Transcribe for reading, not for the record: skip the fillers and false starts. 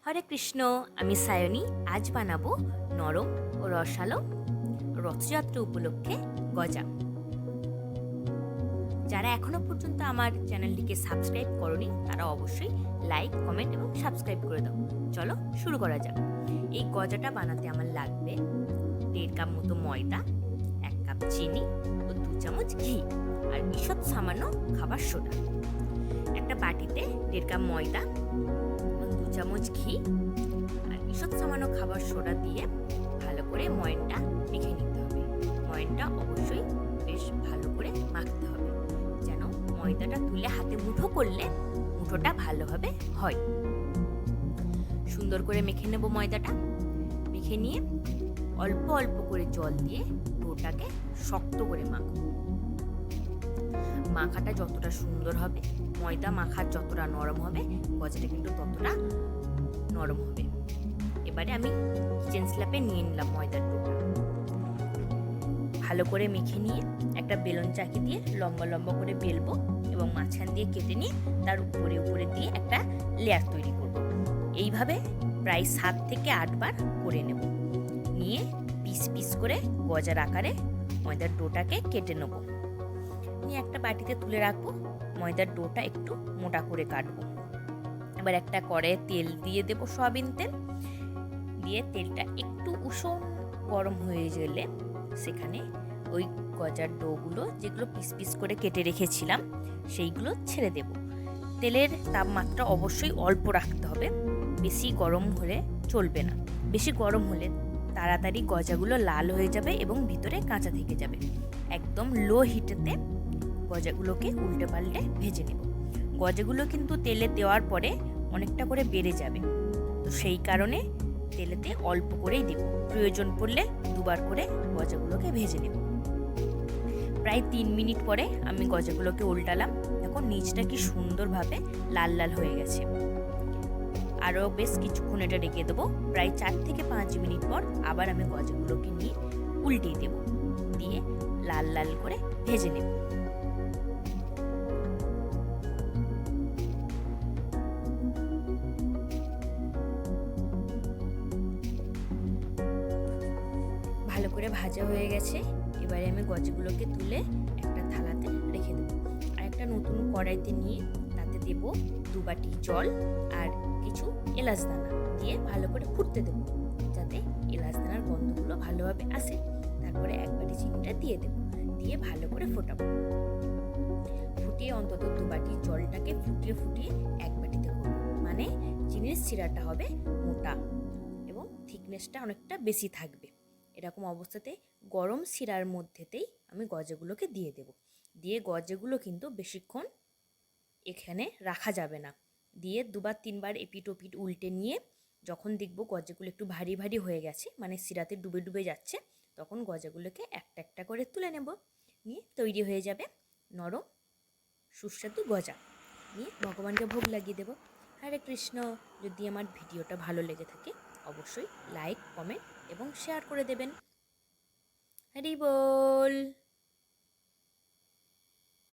হরে কৃষ্ণ, আমি সায়নী। আজ বানাবো নরম ও রসালো রথযাত্রা উপলক্ষে গজা। যারা এখনো পর্যন্ত আমার চ্যানেলটিকে সাবস্ক্রাইব করনি তারা অবশ্যই লাইক, কমেন্ট এবং সাবস্ক্রাইব করে দাও। চলো শুরু করা যাক। এই গজাটা বানাতে আমার লাগবে 1.5 কাপ মতো ময়দা, 1 কাপ চিনি ও 2 চামচ ঘি আর ঈষৎ সামান্য খাবার সোডা। একটা বাটিতে 1.5 কাপ ময়দা, 2 চামচ ঘি আর ঈষৎ সামান্য খাবার সোডা দিয়ে ভালো করে ময়নটা মেখে নিতে হবে। ময়নটা অবশ্যই বেশ ভালো করে মাখতে হবে, যেন ময়দাটা তুলে হাতে মুঠো করলে মুঠোটা ভালোভাবে হয়। সুন্দর করে মেখে নেব ময়দাটা। মেখে নিয়ে অল্প অল্প করে জল দিয়ে ডোটাকে শক্ত করে মাখবো। মাখাটা যতটা সুন্দর হবে, ময়দা মাখা যতটা নরম হবে, গজাটা কিন্তু ততটা নরম হবে। এবারে আমি কিচেন স্ল্যাপে নিয়ে নিলাম ময়দার ডোটা। ভালো করে মেখে নিয়ে একটা বেলন চাকি দিয়ে লম্বা লম্বা করে বেলবো এবং মাঝখান দিয়ে কেটে নিয়ে তার উপরে উপরে দিয়ে একটা লেয়ার তৈরি করব। এইভাবে প্রায় 7 থেকে 8 বার করে নেব। নিয়ে পিস পিস করে গজার আকারে ময়দার ডোটাকে কেটে নেব। নিয়ে একটা বাটিতে তুলে রাখবো। ময়দার ডোটা একটু মোটা করে কাটবো। এবার একটা কড়াইয়ে তেল দিয়ে দেবো, সয়াবিন তেল দিয়ে তেলটা একটু উষম গরম হয়ে গেলে সেখানে ওই গজার ডোগুলো যেগুলো পিস পিস করে কেটে রেখেছিলাম সেইগুলো ছেড়ে দেব। তেলের তাপমাত্রা অবশ্যই অল্প রাখতে হবে, বেশি গরম হলে চলবে না। বেশি গরম হলে তাড়াতাড়ি গজাগুলো লাল হয়ে যাবে এবং ভিতরে কাঁচা থেকে যাবে। একদম লো হিটেতে গজাগুলোকে উল্টে পাল্টে ভেজে নেব। গজাগুলো কিন্তু তেলে দেওয়ার পরে অনেকটা করে বেড়ে যাবে, তো সেই কারণে তেলেতে অল্প করেই দেব। প্রয়োজন পড়লে 2 বার করে গজাগুলোকে ভেজে নেব। প্রায় 3 মিনিট পরে আমি গজাগুলোকে উল্টালাম। দেখো নিচটা কি সুন্দরভাবে লাল লাল হয়ে গেছে। আরও বেশ কিছুক্ষণ এটা রেখে দেবো। প্রায় 4 থেকে 5 মিনিট পর আবার আমি গজাগুলোকে নিয়ে উল্টিয়ে দেব, দিয়ে লাল লাল করে ভেজে নেব। ভালো করে ভাজা হয়ে গেছে। এবারে আমি গজাগুলোকে তুলে একটা থালাতে রেখে দেবো। আর একটা নতুন কড়াইতে নিয়ে তাতে দেব 2 বাটি জল আর কিছু এলাচ দানা দিয়ে ভালো করে ফুটতে দেবো, যাতে এলাচ দানার গন্ধগুলো ভালোভাবে আসে। তারপরে 1 বাটি চিনিটা দিয়ে দেবো, দিয়ে ভালো করে ফোটাবো। ফুটিয়ে অন্তত 2 বাটি জলটাকে ফুটিয়ে ফুটিয়ে 1 বাটিতে করবো, মানে চিনির শিরাটা হবে মোটা এবং থিকনেসটা অনেকটা বেশি থাকবে। এরকম অবস্থাতে গরম শিরার মধ্যেতেই আমি গজাগুলোকে দিয়ে দেব। দিয়ে গজাগুলো কিন্তু বেশিক্ষণ এখানে রাখা যাবে না। দিয়ে 2 বার 3 বার এপিট ওপিট উল্টে নিয়ে যখন দেখবো গজাগুলো একটু ভারী ভারী হয়ে গেছে, মানে শিরাতে ডুবে ডুবে যাচ্ছে, তখন গজাগুলোকে একটা একটা করে তুলে নেব। নিয়ে তৈরি হয়ে যাবে নরম সুস্বাদু গজা। নিয়ে ভগবানকে ভোগ লাগিয়ে দেব। হরে কৃষ্ণ। যদি আমার ভিডিওটা ভালো লেগে থাকে অবশ্যই লাইক, কমেন্ট এবং শেয়ার করে দেবেন। হরি বল।